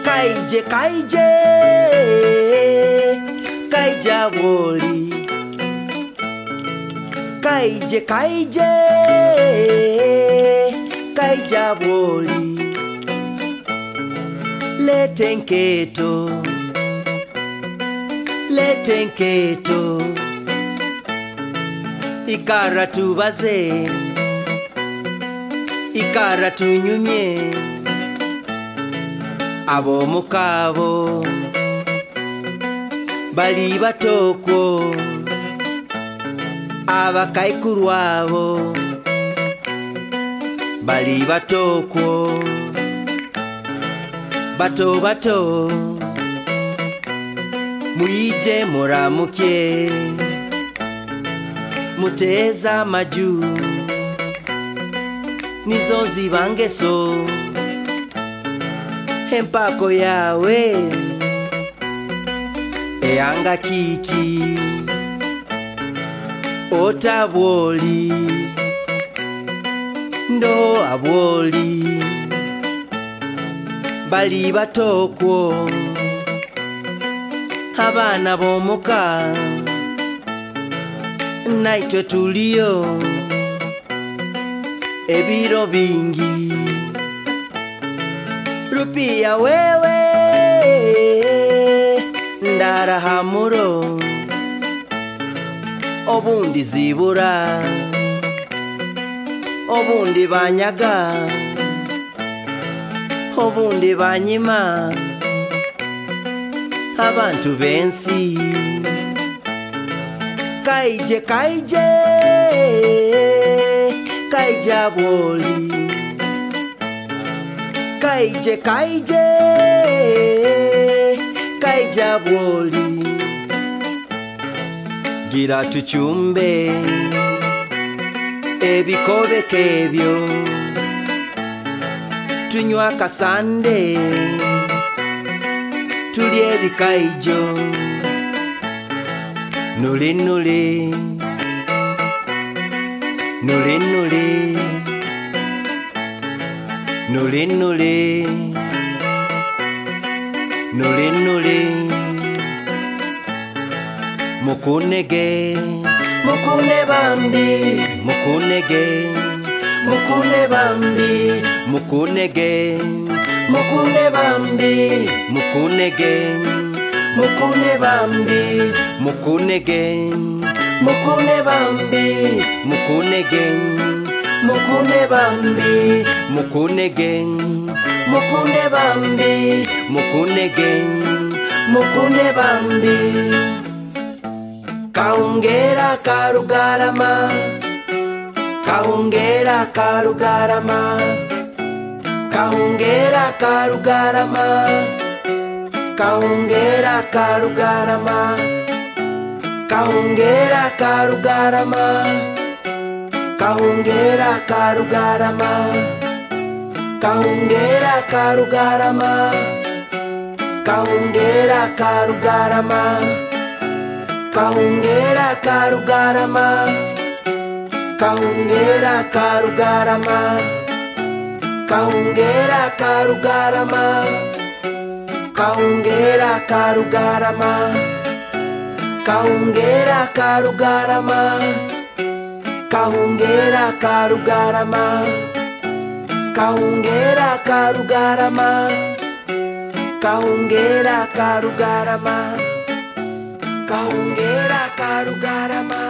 Kaije, kaije, kaija woli. Kaije, kaije, kaija woli. Letenketo, letenketo. Ikara tubaze, ikara tunyumye. Abo mukabo bali batoko abakaikurwabo bali batoko bato bato muije muramuke muteza maju nizo zibangeso empako yawe eanga kiki otabwoli ndo abwoli bali batokwo abana bomuka naitwe tuliyo ebiro bingi Rupia wewe ndara hamuro obundi zibura obundi banyaga obundi banyima abantu bensi kaije kaije kaija boli Kaije, kaije, kaija bwoli. Gira tuchumbe ebikobe kebyo tunywa kasande tulye ebikaijo nuli nuli nuli nuli Nuli nuli, nuli nuli, mukunege, mukune bambi, mukunege, mukune bambi, mukunege, mukune bambi, mukunege, mukune bambi, mukunege, mukune bambi, mukunege. Mukune bambi, mukune gang, mukune bambi, mukune gang, mukune bambi. Kaungera karugarama, kaungera karugarama, kaungera karugarama, kaungera karugarama, kaungera karugarama. Kaungera karugarama, kaungera karugarama, kaungera karugarama, kaungera karugarama, kaungera karugarama, kaungera karugarama, kaungera karugarama, kaungera karugarama. Kaungera karugarama, kaungera karugarama, kaungera karugarama, kaungera karugarama.